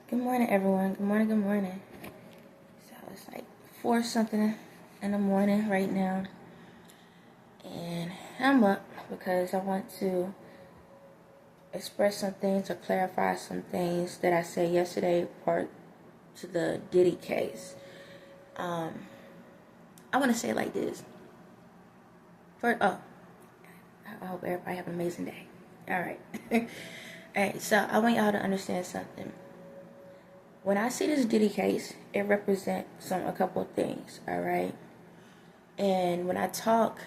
Good morning, everyone. Good morning, good morning. So it's like 4 something in the morning right now. And I'm up because I want to express some things or clarify some things that I said yesterday part to the Diddy case. I want to say it like this. I hope everybody have an amazing day. All right. Alright, so I want y'all to understand something. When I see this Diddy case, it represents a couple of things, all right? And when I talk,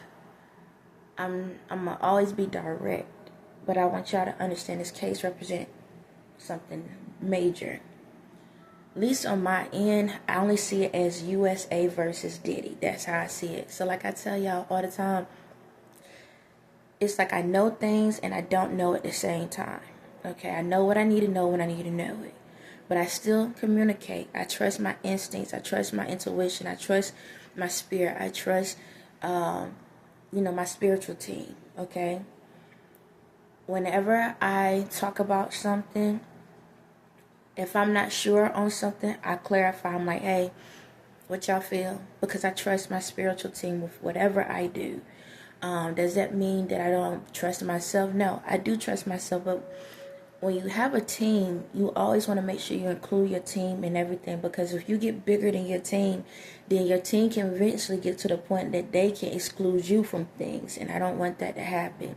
I'm gonna always be direct, but I want y'all to understand this case represents something major. At least on my end, I only see it as USA versus Diddy. That's how I see it. So like I tell y'all all the time, it's like I know things and I don't know at the same time. Okay, I know what I need to know when I need to know it. But I still communicate. I trust my instincts. I trust my intuition. I trust my spirit. I trust, my spiritual team, okay? Whenever I talk about something, if I'm not sure on something, I clarify. I'm like, hey, what y'all feel? Because I trust my spiritual team with whatever I do. Does that mean that I don't trust myself? No, I do trust myself, but when you have a team, you always want to make sure you include your team in everything, because if you get bigger than your team, then your team can eventually get to the point that they can exclude you from things, and I don't want that to happen.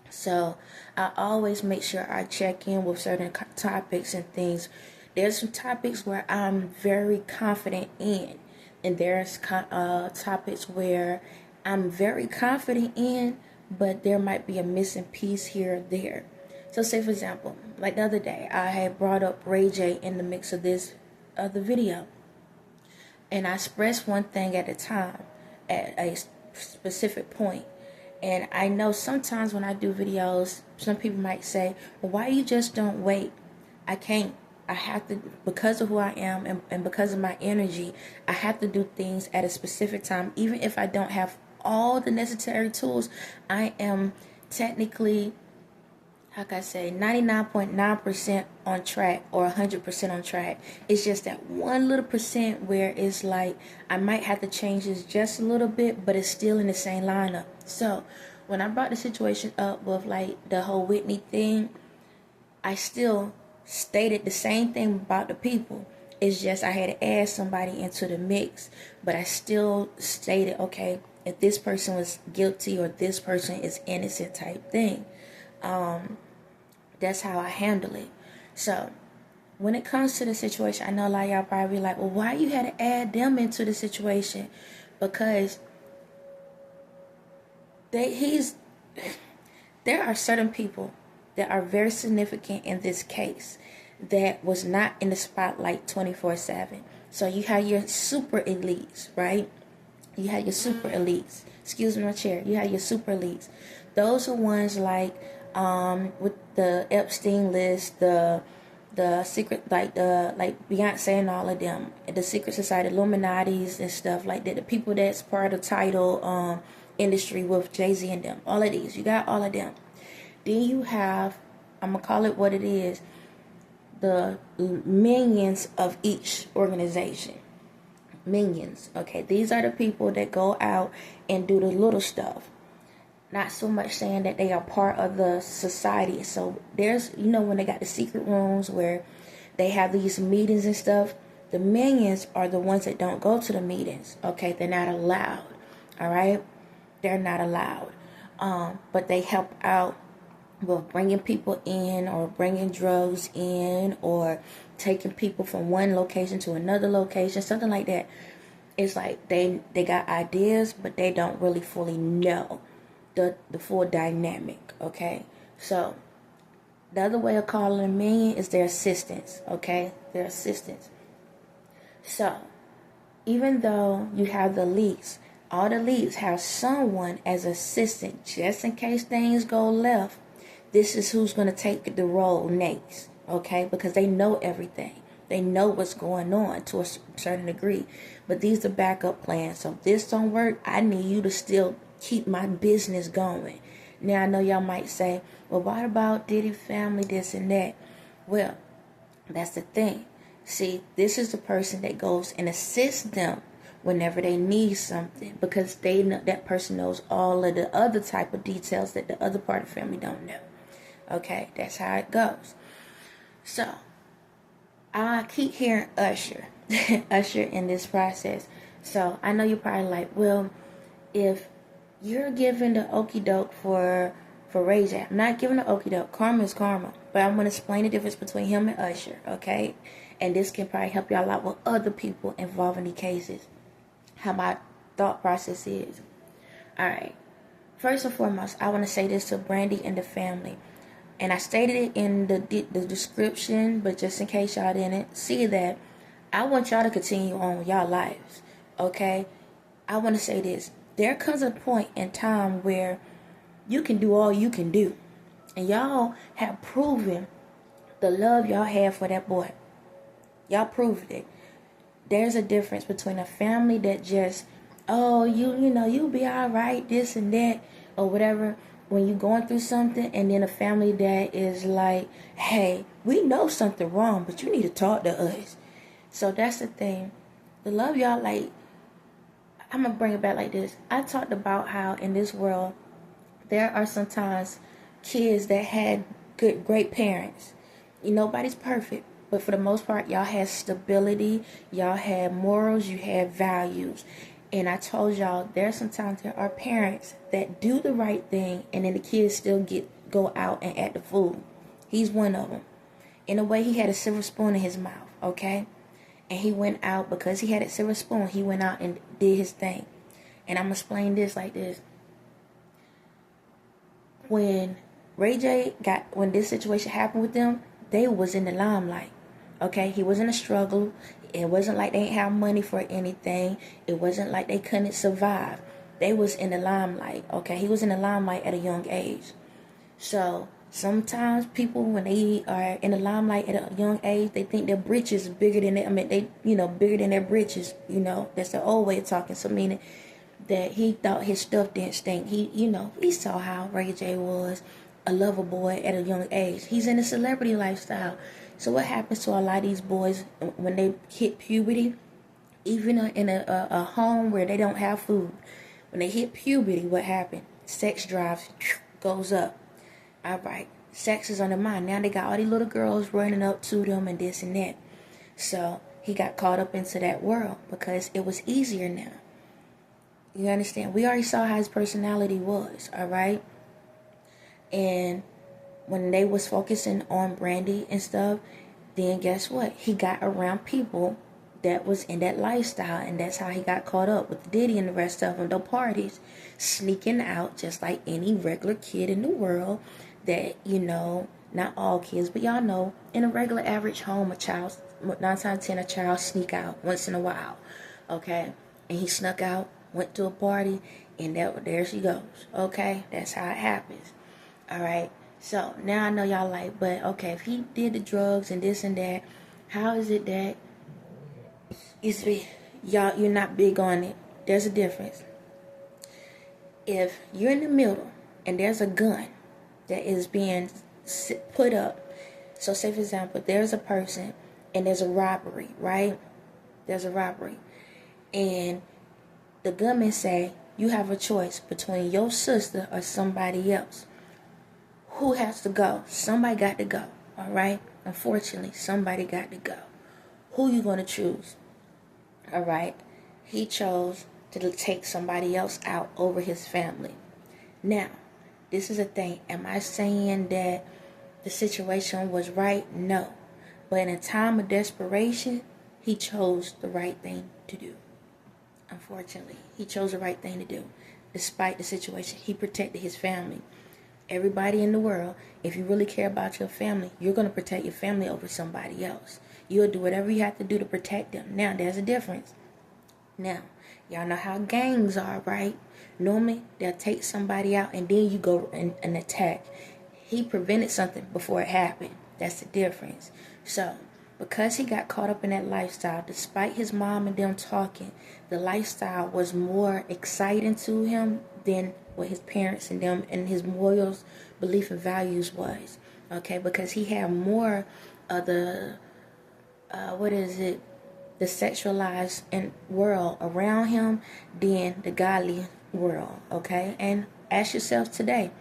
So I always make sure I check in with certain topics and things. There's some topics where I'm very confident in, and there's topics where I'm very confident in, but there might be a missing piece here or there. So say, for example, like the other day, I had brought up Ray J in the mix of this other video. And I expressed one thing at a time, at a specific point. And I know sometimes when I do videos, some people might say, well, why you just don't wait? I can't. I have to, because of who I am and because of my energy, I have to do things at a specific time. Even if I don't have all the necessary tools, I am technically, like I say, 99.9% on track or 100% on track. It's just that one little percent where it's like I might have to change this just a little bit, but it's still in the same lineup. So when I brought the situation up with like the whole Whitney thing, I still stated the same thing about the people. It's just I had to add somebody into the mix, but I still stated, okay, if this person was guilty or this person is innocent type thing. That's how I handle it. So when it comes to the situation, I know a lot of y'all probably be like, well, why you had to add them into the situation? Because there are certain people that are very significant in this case that was not in the spotlight 24/7. So you have your super elites, right? You have your super elites. Excuse me, my chair. You have your super elites. Those are ones like with the Epstein list, the secret, like Beyonce and all of them, the secret society, Illuminati's and stuff like that. The people that's part of the title industry with Jay-Z and them. All of these, you got all of them. Then you have, I'm gonna call it what it is, the minions of each organization. Minions, okay? These are the people that go out and do the little stuff. Not so much saying that they are part of the society. So there's, when they got the secret rooms where they have these meetings and stuff, the minions are the ones that don't go to the meetings. Okay, they're not allowed. All right, they're not allowed. But they help out with bringing people in or bringing drugs in or taking people from one location to another location, something like that. It's like they got ideas, but they don't really fully know the full dynamic, okay? So the other way of calling them minion is their assistants, okay? Their assistants. So even though you have the leads, all the leads have someone as assistant just in case things go left. This is who's going to take the role next, okay? Because they know everything. They know what's going on to a certain degree. But these are backup plans. So if this don't work, I need you to still keep my business going. Now, I know y'all might say, well, what about Diddy family, this and that? Well, That's the thing. See, this is the person that goes and assists them whenever they need something, because they know that person knows all of the other type of details that the other part of the family don't know. Okay, that's how it goes. So I keep hearing Usher, Usher in this process. So I know you're probably like, well, if you're giving the okie doke for Ray J, I'm not giving the okie doke. Karma is karma, but I'm gonna explain the difference between him and Usher, okay? And this can probably help y'all out with other people involved in these cases. How my thought process is. All right. First and foremost, I want to say this to Brandy and the family. And I stated it in the description, but just in case y'all didn't see that, I want y'all to continue on with y'all lives, okay? I want to say this. There comes a point in time where you can do all you can do. And y'all have proven the love y'all have for that boy. Y'all proved it. There's a difference between a family that just, oh, you know, you'll be all right, this and that, or whatever, when you're going through something, and then a family that is like, hey, we know something wrong, but you need to talk to us. So that's the thing. The love y'all, like, I'm going to bring it back like this. I talked about how in this world, there are sometimes kids that had great parents. Nobody's perfect. But for the most part, y'all had stability, y'all had morals, you had values. And I told y'all, sometimes there are parents that do the right thing, and then the kids still go out and act the fool. He's one of them. In a way, he had a silver spoon in his mouth, okay? And he went out, because he had a silver spoon, he went out and did his thing. And I'm going to explain this like this. When when this situation happened with them, they was in the limelight. Okay, he was in a struggle. It wasn't like they didn't have money for anything. It wasn't like they couldn't survive. They was in the limelight. Okay, he was in the limelight at a young age. So sometimes people, when they are in the limelight at a young age, they think their britches is bigger than bigger than their britches. You know, that's the old way of talking. So meaning that he thought his stuff didn't stink. We saw how Ray J was a lover boy at a young age. He's in a celebrity lifestyle. So what happens to a lot of these boys when they hit puberty, even in a home where they don't have food? When they hit puberty, what happened? Sex drive goes up. All right, sex is on the mind. Now they got all these little girls running up to them and this and that. So he got caught up into that world because it was easier now. You understand? We already saw how his personality was, all right? And when they was focusing on Brandy and stuff, then guess what? He got around people that was in that lifestyle, and that's how he got caught up with Diddy and the rest of them, the parties, sneaking out just like any regular kid in the world that, not all kids, but y'all know, in a regular average home, 9 times 10, a child sneak out once in a while, okay? And he snuck out, went to a party, and there she goes, okay? That's how it happens, all right? So now I know y'all like, but okay, if he did the drugs and this and that, how is it that you're not big on it? There's a difference. If you're in the middle and there's a gun that is being put up, so say for example, there's a person and there's a robbery, right? There's a robbery, and the gunman say you have a choice between your sister or somebody else. Who has to go? Somebody got to go, all right? Unfortunately, somebody got to go. Who you going to choose? All right? He chose to take somebody else out over his family. Now, this is a thing. Am I saying that the situation was right? No. But in a time of desperation, he chose the right thing to do. Unfortunately, he chose the right thing to do. Despite the situation, he protected his family. Everybody in the world, if you really care about your family, you're going to protect your family over somebody else. You'll do whatever you have to do to protect them. Now, there's a difference. Now, y'all know how gangs are, right? Normally, they'll take somebody out and then you go and attack. He prevented something before it happened. That's the difference. So, because he got caught up in that lifestyle, despite his mom and them talking, the lifestyle was more exciting to him than what his parents and them and his morals, belief, and values was. Okay, because he had more of the what is it, the sexualized world around him than the godly world, okay? And ask yourself today,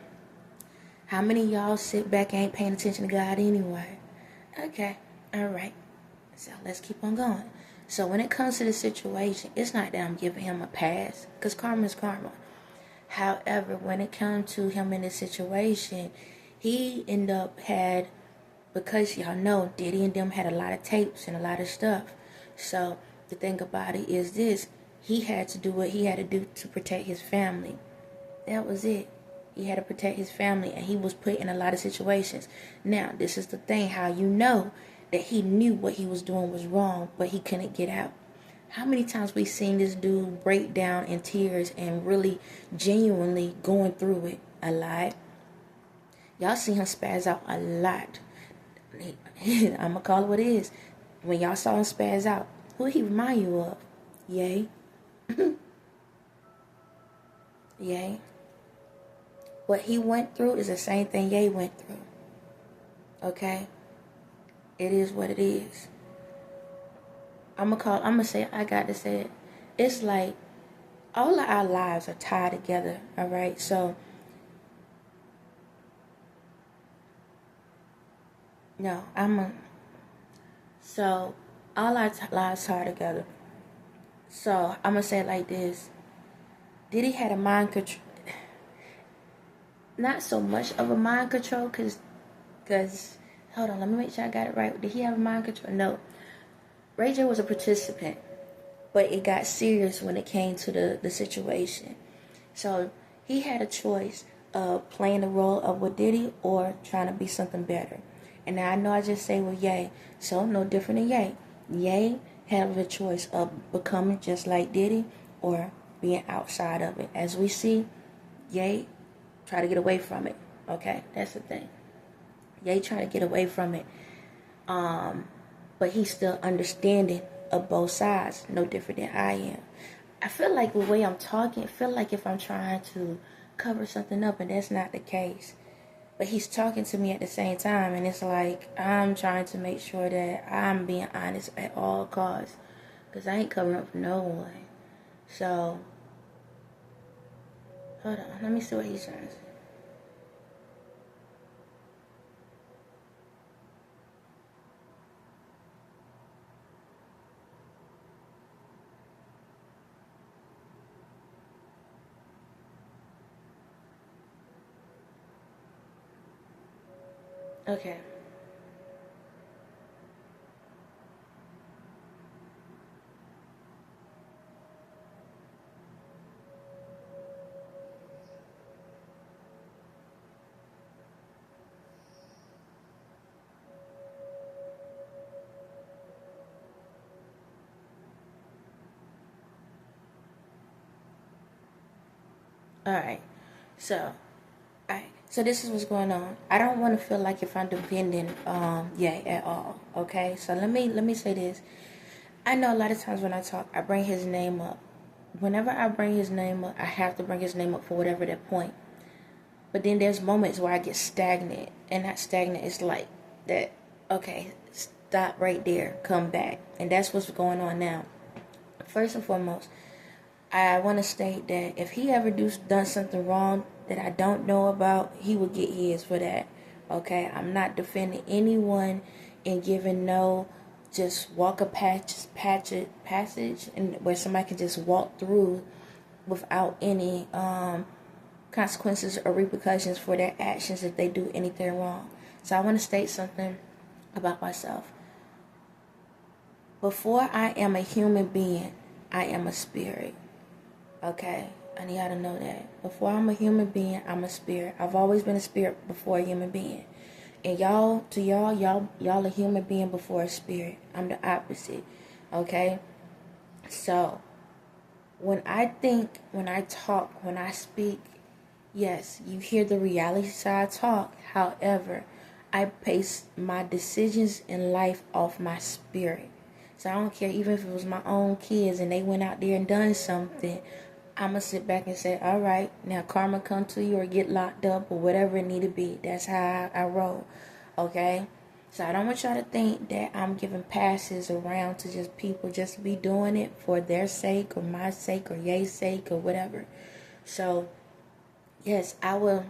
how many of y'all sit back and ain't paying attention to God anyway? Okay, all right. So let's keep on going. So when it comes to the situation, it's not that I'm giving him a pass, because karma is karma. However, when it comes to him in this situation, he ended up because y'all know Diddy and them had a lot of tapes and a lot of stuff. So the thing about it is this, he had to do what he had to do to protect his family. That was it. He had to protect his family, and he was put in a lot of situations. Now, this is the thing, how you know that he knew what he was doing was wrong, but he couldn't get out. How many times we seen this dude break down in tears and really genuinely going through it? A lot. Y'all see him spaz out a lot. I'm going to call it what it is. When y'all saw him spaz out, who he remind you of? Yay. Yay. What he went through is the same thing Ye went through. Okay? It is what it is. I got to say it. It's like all of our lives are tied together, all right? So, so all our lives tied together. So, I'm going to say it like this. Diddy had a mind control. Not so much of a mind control, because, hold on, let me make sure I got it right. Did he have a mind control? No. Ray J was a participant, but it got serious when it came to the situation. So he had a choice of playing the role of with Diddy or trying to be something better. And now I know I just say with Ye, so no different than Ye. Ye had a choice of becoming just like Diddy or being outside of it. As we see, Ye try to get away from it. Okay, that's the thing. Ye try to get away from it. But he's still understanding of both sides, no different than I am. I feel like the way I'm talking, I feel like if I'm trying to cover something up, and that's not the case. But he's talking to me at the same time, and it's like I'm trying to make sure that I'm being honest at all costs, because I ain't covering up for no one. So, hold on, let me see what he's trying to say. Okay. Alright. So this is what's going on. I don't want to feel like if I'm defending Ye at all. Okay? So let me say this. I know a lot of times when I talk, I bring his name up. Whenever I bring his name up, I have to bring his name up for whatever that point. But then there's moments where I get stagnant. And not stagnant, it's like that, okay, stop right there, come back. And that's what's going on now. First and foremost, I want to state that if he ever done something wrong that I don't know about, he will get his for that. Okay? I'm not defending anyone and giving no just walk a passage and where somebody can just walk through without any consequences or repercussions for their actions if they do anything wrong. So I want to state something about myself. Before I am a human being, I am a spirit. Okay? I need y'all to know that. Before I'm a human being, I'm a spirit. I've always been a spirit before a human being. And y'all a human being before a spirit. I'm the opposite. Okay? So, when I think, when I talk, when I speak, yes, you hear the reality side talk. However, I base my decisions in life off my spirit. So I don't care, even if it was my own kids and they went out there and done something, I'm going to sit back and say, all right, now karma come to you or get locked up or whatever it need to be. That's how I roll, okay? So I don't want y'all to think that I'm giving passes around to just people just be doing it for their sake or my sake or Ye's sake or whatever. So yes, I will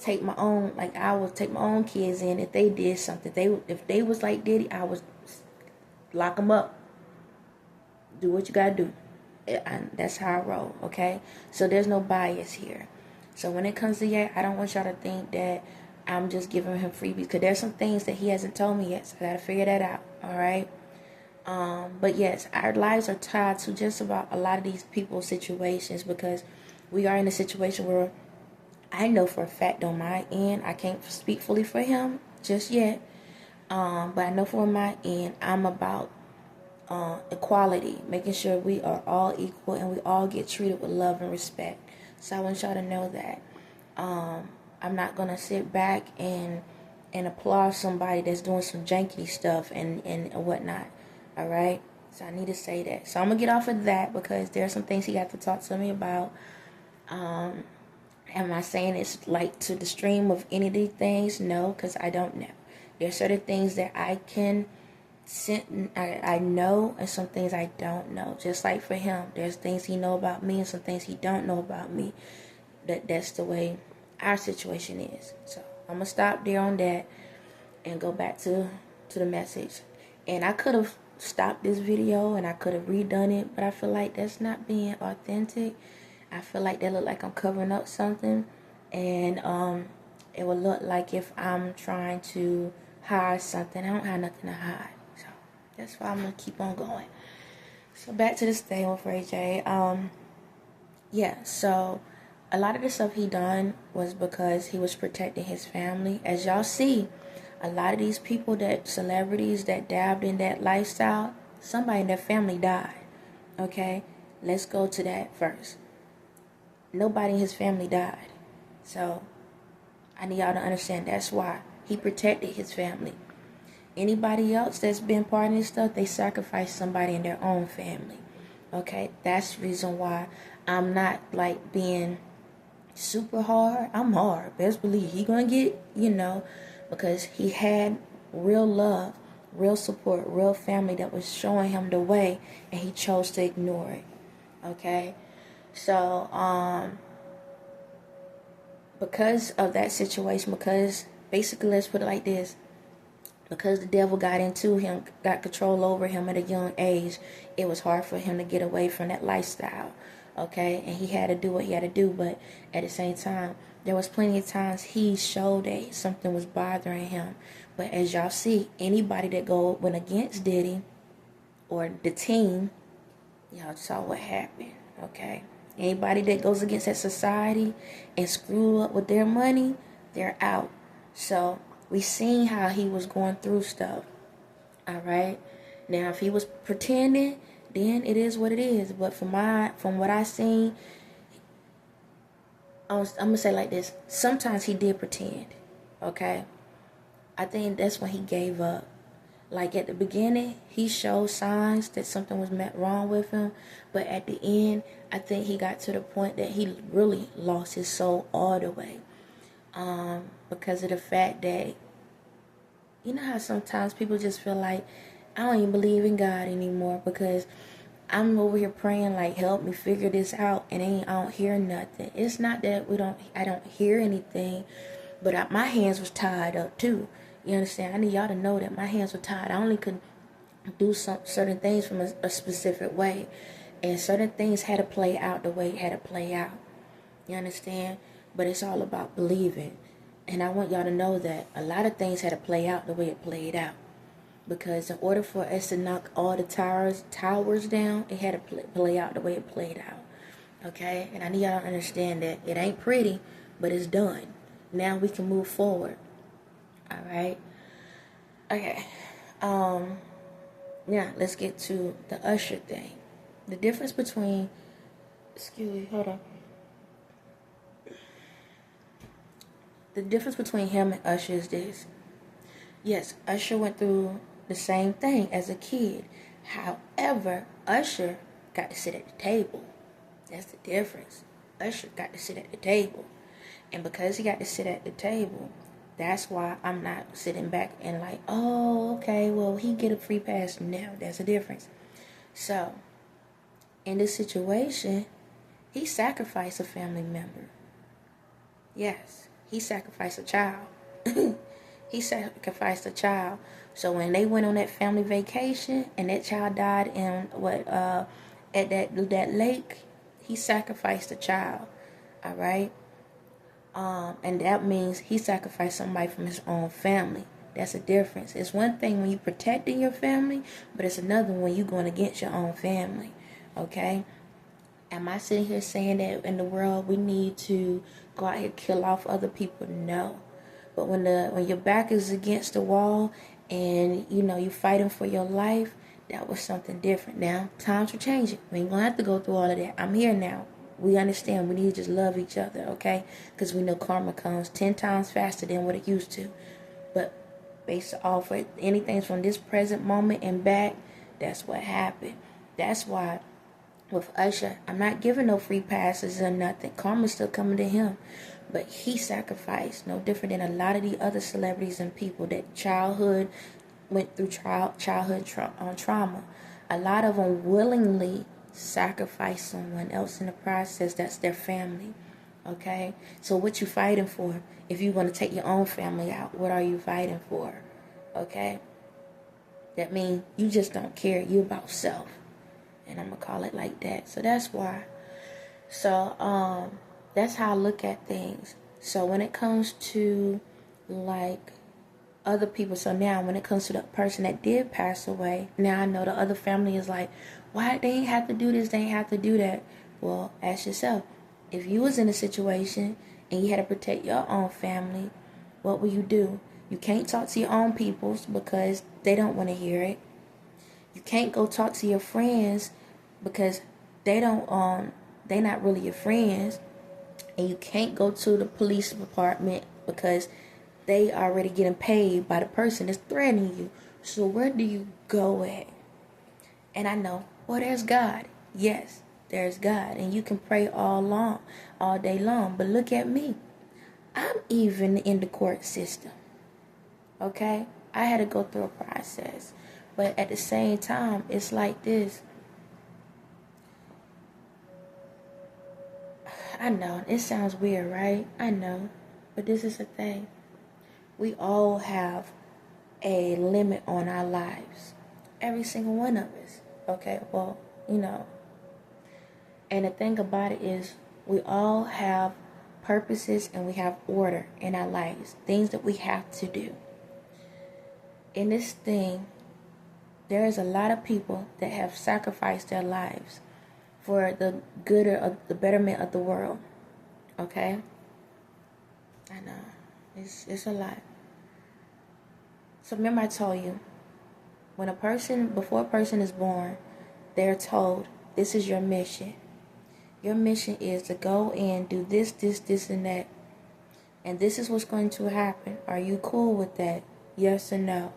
take my own, like I will take my own kids in if they did something. If they was like Diddy, I would lock them up. Do what you gotta do. That's how I roll, okay? So there's no bias here. So when it comes to Ye, I don't want y'all to think that I'm just giving him freebies, because there's some things that he hasn't told me yet, so I gotta figure that out, all right? But yes, our lives are tied to just about a lot of these people's situations, because we are in a situation where I know for a fact on my end, I can't speak fully for him just yet, but I know for my end, I'm about equality, making sure we are all equal and we all get treated with love and respect. So I want y'all to know that I'm not gonna sit back and applaud somebody that's doing some janky stuff and whatnot. All right. So I need to say that. So I'm gonna get off of that because there are some things he got to talk to me about. Am I saying it's like to the stream of any of these things? No, because I don't know. There are certain things that I can I know, and some things I don't know. Just like for him, there's things he know about me and some things he don't know about me. That's the way our situation is. So I'm gonna stop there on that and go back to the message. And I could have stopped this video and I could have redone it, but I feel like that's not being authentic. I feel like that look like I'm covering up something, and it would look like if I'm trying to hide something. I don't have nothing to hide. That's why I'm going to keep on going. So back to this thing with Ray J. Yeah, so a lot of the stuff he done was because he was protecting his family. As y'all see, a lot of these people, that celebrities that dabbed in that lifestyle, somebody in their family died. Okay? Let's go to that first. Nobody in his family died. So I need y'all to understand that's why he protected his family. Anybody else that's been part of this stuff, they sacrifice somebody in their own family. Okay? That's the reason why I'm not like being super hard. I'm hard. Best believe he gonna get, because he had real love, real support, real family that was showing him the way, and he chose to ignore it. Okay? So, because of that situation, because basically, let's put it like this. Because the devil got into him, got control over him at a young age, it was hard for him to get away from that lifestyle, okay? And he had to do what he had to do, but at the same time, there was plenty of times he showed that something was bothering him. But as y'all see, anybody that went against Diddy or the team, y'all saw what happened, okay? Anybody that goes against that society and screw up with their money, they're out. So we seen how he was going through stuff. All right. Now, if he was pretending, then it is what it is. But from what I seen, I'm gonna say like this. Sometimes he did pretend. Okay. I think that's when he gave up. Like at the beginning, he showed signs that something was wrong with him. But at the end, I think he got to the point that he really lost his soul all the way. Because of the fact that, you know how sometimes people just feel like, I don't even believe in God anymore because I'm over here praying like, help me figure this out, and I don't hear nothing. It's not that I don't hear anything, but my hands was tied up too. You understand? I need y'all to know that my hands were tied. I only could do certain things from a specific way, and certain things had to play out the way it had to play out. You understand? But it's all about believing. And I want y'all to know that a lot of things had to play out the way it played out. Because in order for us to knock all the towers down, it had to play out the way it played out. Okay? And I need y'all to understand that it ain't pretty, but it's done. Now we can move forward. Alright? Okay. Now, let's get to the Usher thing. The difference between... Excuse me, hold on. The difference between him and Usher is this. Yes, Usher went through the same thing as a kid. However, Usher got to sit at the table. That's the difference. Usher got to sit at the table. And because he got to sit at the table, That's why I'm not sitting back and like, oh, okay, well, he get a free pass. No, there's a difference. So, in this situation, he sacrificed a family member. Yes, he sacrificed a child. He sacrificed a child. So when they went on that family vacation and that child died in at that lake, he sacrificed a child. All right. And that means he sacrificed somebody from his own family. That's a difference. It's one thing when you protecting your family, but it's another when you going against your own family. Okay. Am I sitting here saying that in the world we need to go out here and kill off other people? No. But when your back is against the wall and you're fighting for your life, that was something different. Now times are changing. We ain't gonna have to go through all of that. I'm here now. We understand we need to just love each other, okay? Because we know karma comes 10 times faster than what it used to. But based off of anything from this present moment and back, that's what happened. That's why with Usher, I'm not giving no free passes or nothing. Karma's still coming to him. But he sacrificed, no different than a lot of the other celebrities and people that went through childhood trauma. A lot of them willingly sacrifice someone else in the process. That's their family. Okay? So what you fighting for? If you're going to take your own family out, what are you fighting for? Okay? That means you just don't care. You about self. And I'm going to call it like that. So that's why. So, that's how I look at things. So when it comes to like other people, so now when it comes to the person that did pass away, now I know the other family is like, why they ain't have to do this, they ain't have to do that. Well, ask yourself, if you was in a situation and you had to protect your own family, what will you do? You can't talk to your own peoples because they don't want to hear it. You can't go talk to your friends because they're not really your friends. And you can't go to the police department because they already getting paid by the person that's threatening you. So where do you go at? And I know, well, there's God. Yes, there's God. And you can pray all day long. But look at me. I'm even in the court system. Okay? I had to go through a process. But at the same time, it's like this. I know, it sounds weird, right? I know. But this is the thing. We all have a limit on our lives. Every single one of us. Okay, well, And the thing about it is, we all have purposes and we have order in our lives. Things that we have to do. In this thing, there is a lot of people that have sacrificed their lives for the good or the betterment of the world. Okay? I know. It's a lot. So remember I told you, before a person is born, they're told, this is your mission. Your mission is to go and do this, and that. And this is what's going to happen. Are you cool with that? Yes or no?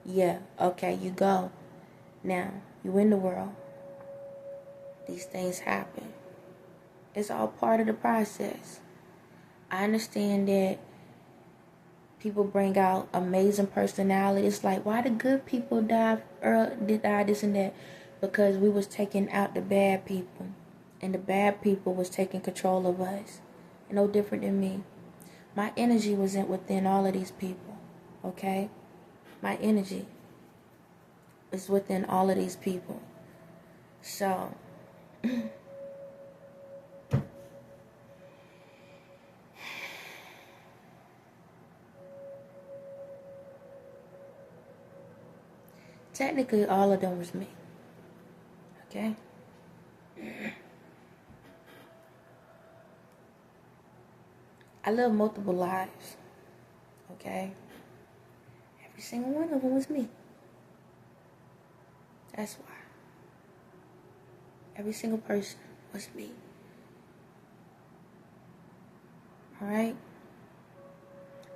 Yeah. Okay, you go. Now, you in the world. These things happen. It's all part of the process. I understand that people bring out amazing personalities. Like, why the good people die this and that? Because we was taking out the bad people. And the bad people was taking control of us. No different than me. My energy was within all of these people. Okay? My energy is within all of these people. So... technically, all of them was me. Okay? I live multiple lives. Okay? Every single one of them was me. That's why. Every single person was me. Alright?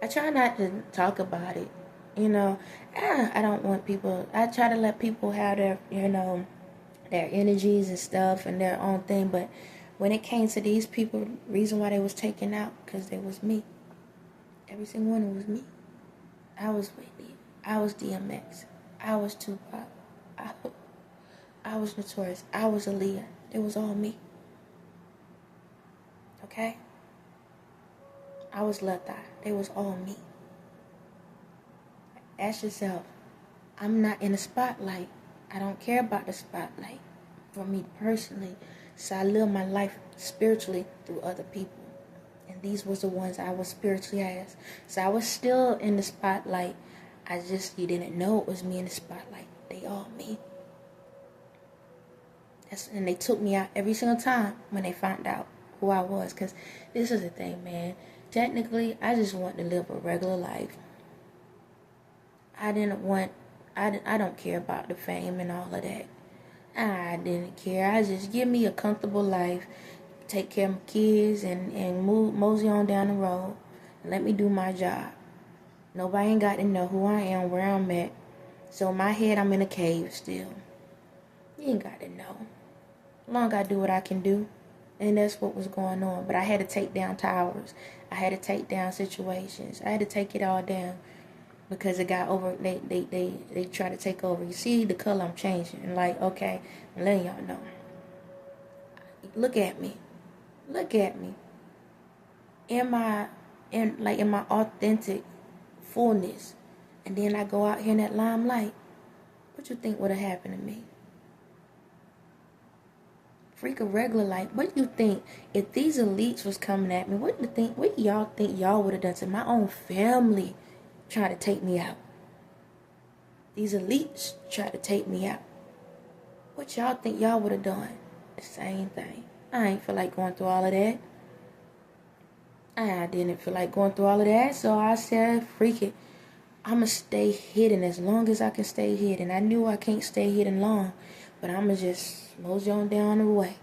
I try not to talk about it. I don't want people... I try to let people have their, their energies and stuff and their own thing. But when it came to these people, reason why they was taken out, because they was me. Every single one was me. I was Whitney. I was DMX. I was Tupac. I was Notorious. I was Aaliyah. It was all me. Okay? I was Lutta. It was all me. Ask yourself, I'm not in the spotlight. I don't care about the spotlight for me personally. So I live my life spiritually through other people. And these was the ones I was spiritually as. So I was still in the spotlight. You didn't know it was me in the spotlight. They all me. And they took me out every single time when they found out who I was. Because this is the thing, man. Technically, I just want to live a regular life. I don't care about the fame and all of that. I didn't care. I just give me a comfortable life, take care of my kids, and mosey on down the road, and let me do my job. Nobody ain't got to know who I am, where I'm at. So in my head, I'm in a cave still. You ain't got to know. As long as I do what I can do. And that's what was going on. But I had to take down towers. I had to take down situations. I had to take it all down. Because it got over, they try to take over. You see the color I'm changing. And like, okay, I'm letting y'all know. Look at me. Look at me. In my authentic fullness. And then I go out here in that limelight. What you think would have happened to me? Freak a regular life. What do you think if these elites was coming at me? What y'all think y'all would have done to my own family? Trying to take me out. These elites tried to take me out. What y'all think y'all would have done? The same thing. I ain't feel like going through all of that. I didn't feel like going through all of that, so I said, freak it. I'ma stay hidden as long as I can stay hidden. I knew I can't stay hidden long, but I'ma just mosey on down the way.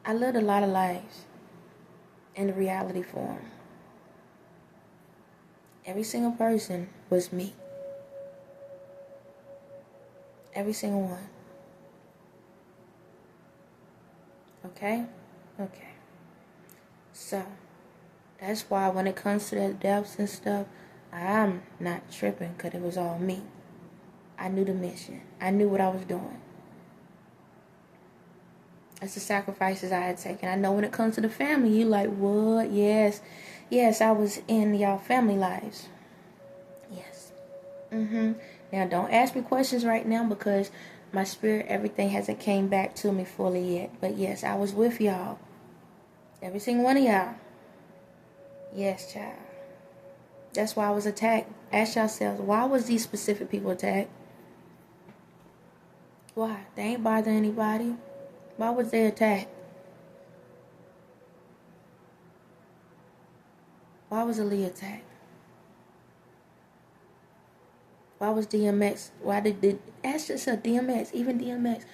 I lived a lot of lives in the reality form. Every single person was me. Every single one. Okay? Okay. So, that's why when it comes to the deaths and stuff, I'm not tripping because it was all me. I knew the mission. I knew what I was doing. That's the sacrifices I had taken. I know when it comes to the family, you like, what? Yes. Yes, I was in y'all family lives. Yes. Now, don't ask me questions right now because my spirit, everything hasn't came back to me fully yet. But yes, I was with y'all. Every single one of y'all. Yes, child. That's why I was attacked. Ask yourselves, why was these specific people attacked? Why? They ain't bother anybody. Why was they attacked? Why was Aaliyah attacked? Why was DMX? Why did ask yourself, DMX, even DMX,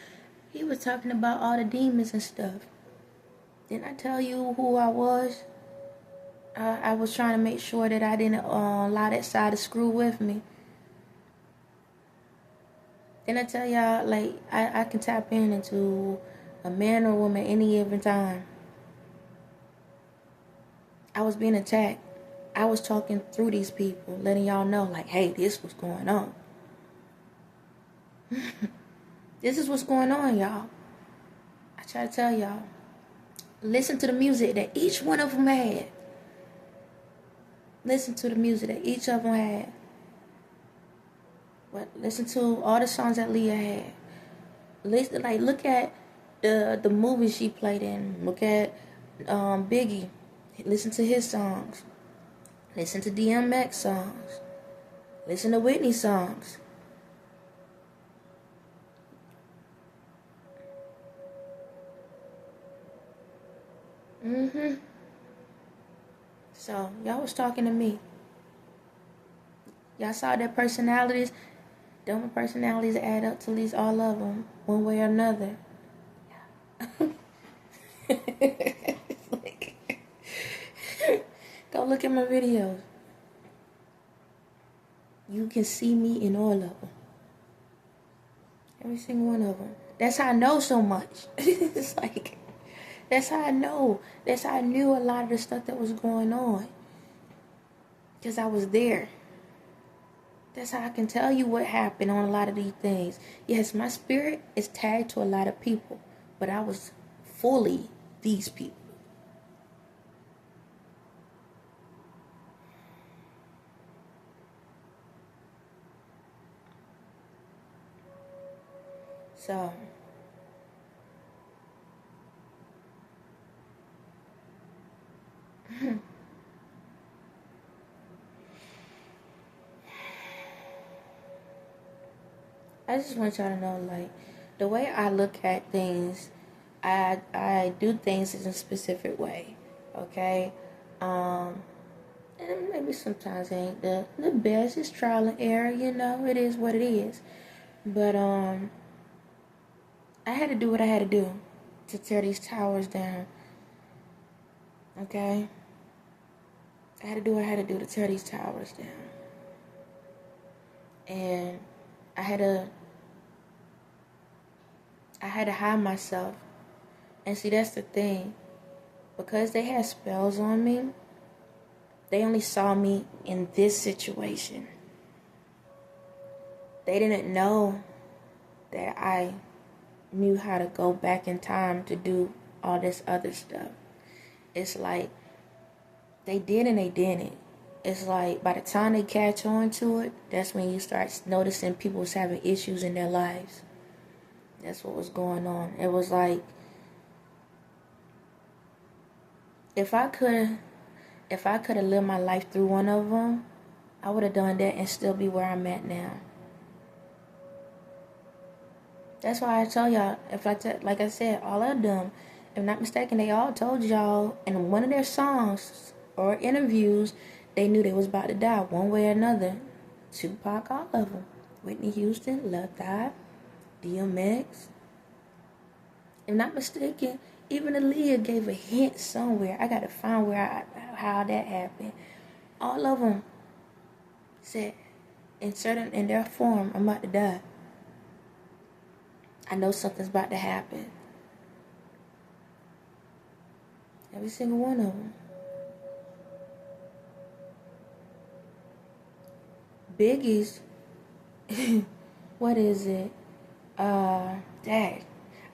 he was talking about all the demons and stuff. Didn't I tell you who I was? I was trying to make sure that I didn't allow that side to screw with me. Didn't I tell y'all, like, I can tap into a man or woman any given time. I was being attacked. I was talking through these people, letting y'all know, like, hey, this was going on. This is what's going on, y'all. I try to tell y'all. Listen to the music that each one of them had. Listen to the music that each of them had. But listen to all the songs that Leah had. Listen, like, look at the movies she played in. Look at Biggie. Listen to his songs. Listen to DMX songs. Listen to Whitney songs. So, y'all was talking to me. Y'all saw their personalities. Them personalities add up to at least all of them, one way or another. Go look at my videos. You can see me in all of them. Every single one of them. That's how I know so much. It's like, That's how I know. That's how I knew a lot of the stuff that was going on. Because I was there. That's how I can tell you what happened on a lot of these things. Yes, my spirit is tagged to a lot of people, but I was fully these people. So, I just want y'all to know, like, the way I look at things, I do things in a specific way, okay? And maybe sometimes it ain't the best. It's trial and error, you know. It is what it is. But I had to do what I had to do to tear these towers down, okay? I had to do what I had to do to tear these towers down. And I had to hide myself. And see, that's the thing. Because they had spells on me, they only saw me in this situation. They didn't know that I knew how to go back in time to do all this other stuff. It's like they did and they didn't. It's like by the time they catch on to it, that's when you start noticing people was having issues in their lives. That's what was going on. It was like, if I could have lived my life through one of them, I would have done that and still be where I'm at now. That's why I tell y'all, like I said, all of them, if I'm not mistaken, they all told y'all in one of their songs or interviews, they knew they was about to die one way or another. Tupac, all of them. Whitney Houston, Love God, DMX. If I'm not mistaken, even Aaliyah gave a hint somewhere. I got to find how that happened. All of them said, in their form, I'm about to die. I know something's about to happen. Every single one of them. Biggie's, what is it? Dang.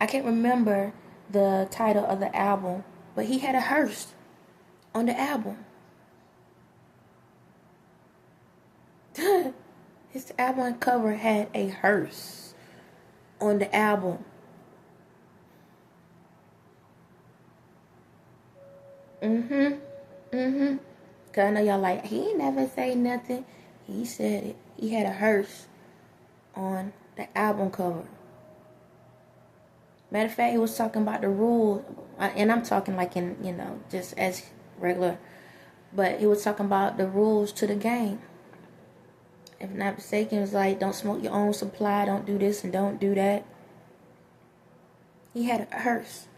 I can't remember the title of the album, but he had a hearse on the album. His album cover had a hearse on the album. Cause I know y'all like, he ain't never say nothing. He said it. He had a hearse on the album cover. Matter of fact, he was talking about the rule, and I'm talking like in, just as regular, but he was talking about the rules to the game. If I'm not mistaken, it was like, don't smoke your own supply, don't do this and don't do that. He had a hearse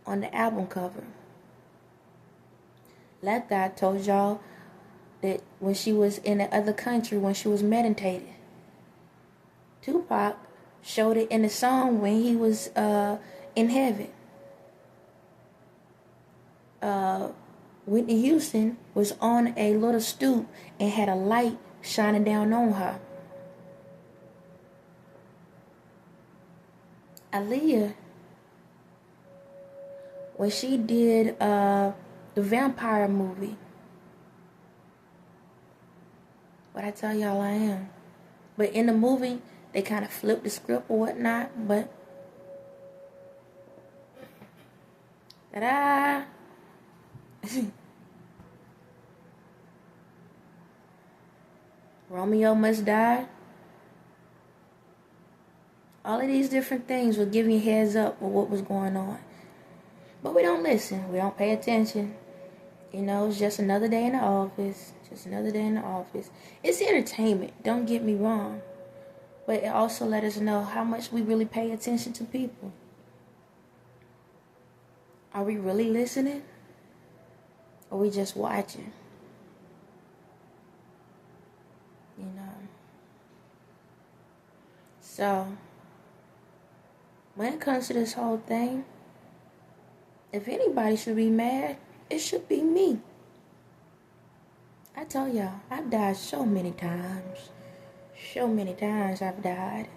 on the album cover. That guy told y'all that when she was in the other country, when she was meditating, Tupac showed it in the song when he was in heaven. Whitney Houston was on a little stoop and had a light shining down on her. Aaliyah, when she did the vampire movie, what I tell y'all I am. But in the movie, they kind of flipped the script or whatnot, but ta-da! Romeo Must Die. All of these different things were giving you heads up of what was going on. But we don't listen. We don't pay attention. It's just another day in the office. Just another day in the office. It's entertainment. Don't get me wrong. But it also let us know how much we really pay attention to people. Are we really listening? Or are we just watching? So, when it comes to this whole thing, If anybody should be mad, it should be me. I tell y'all, I've died so many times. So many times I've died.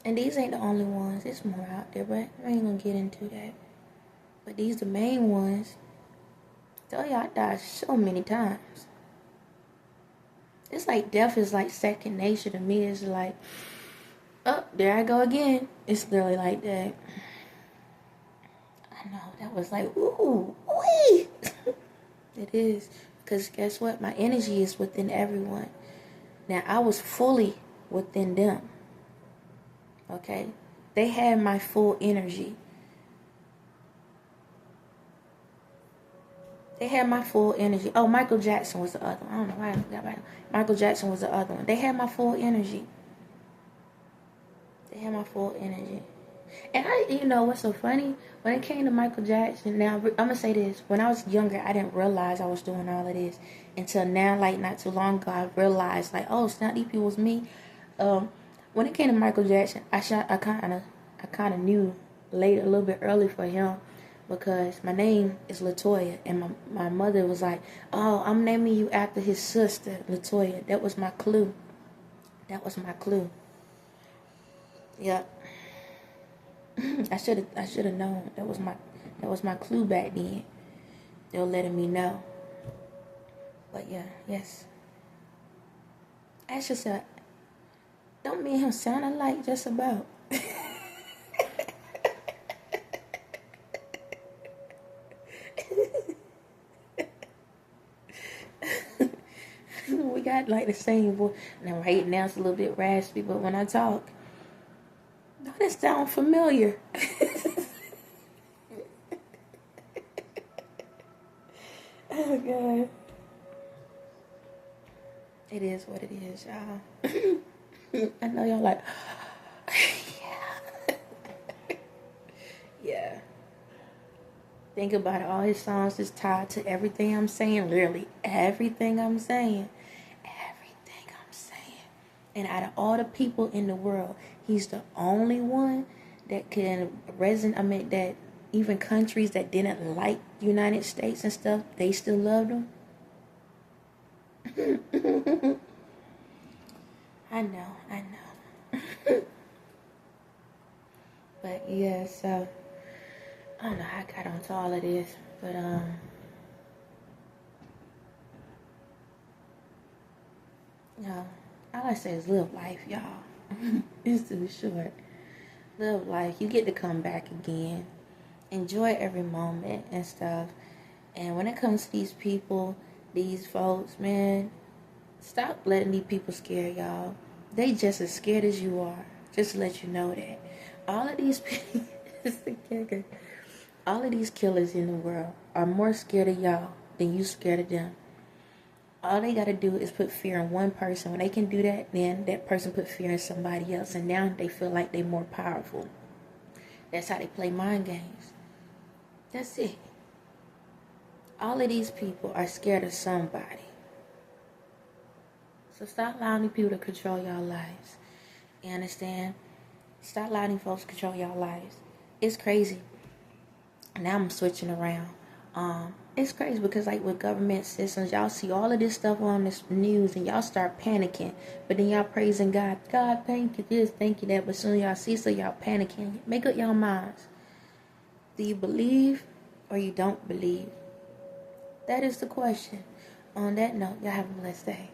And these ain't the only ones. There's more out there, but I ain't gonna get into that. But these the main ones. I tell y'all, I died so many times. It's like death is like second nature to me. It's like, oh, there I go again. It's literally like that. I know, that was like, ooh, wee. It is. Because guess what? My energy is within everyone. Now, I was fully within them. Okay? They had my full energy. They had my full energy. Oh, Michael Jackson was the other one. I don't know why I forgot about him. Michael Jackson was the other one. They had my full energy. They had my full energy. And you know what's so funny? When it came to Michael Jackson, now, I'm going to say this. When I was younger, I didn't realize I was doing all of this. Until now, like, not too long ago, I realized, like, oh, snap, these people was me. When it came to Michael Jackson, I kind of knew late, a little bit early for him. Because my name is Latoya. And my mother was like, oh, I'm naming you after his sister, Latoya. That was my clue. That was my clue. Yep. I should have known. That was my clue back then. They were letting me know. But yeah, yes. Asher said, don't me and him sound alike just about. We got like the same voice. Now right now it's a little bit raspy, but when I talk, don't it sound familiar? Oh God. It is what it is, y'all. I know y'all like, yeah. Yeah. Think about it. All his songs is tied to everything I'm saying. Literally, everything I'm saying. Everything I'm saying. And out of all the people in the world, he's the only one that can resonate. That even countries that didn't like the United States and stuff, they still loved him. I know. But yeah, so I don't know how I got onto all of this, but all I say is live life, y'all. It's too short. Live life. You get to come back again. Enjoy every moment and stuff. And when it comes to these people, these folks, man, stop letting these people scare y'all. They just as scared as you are. Just to let you know that. All of these people, all of these killers in the world are more scared of y'all than you scared of them. All they gotta do is put fear in one person. When they can do that, then that person put fear in somebody else. And now they feel like they're more powerful. That's how they play mind games. That's it. All of these people are scared of somebody. So stop allowing these people to control y'all lives. You understand? Stop allowing folks to control y'all lives. It's crazy. Now I'm switching around. It's crazy because like with government systems, y'all see all of this stuff on this news and y'all start panicking. But then y'all praising God. God, thank you this, thank you that. But soon y'all see, so y'all panicking. Make up your minds. Do you believe or you don't believe? That is the question. On that note, y'all have a blessed day.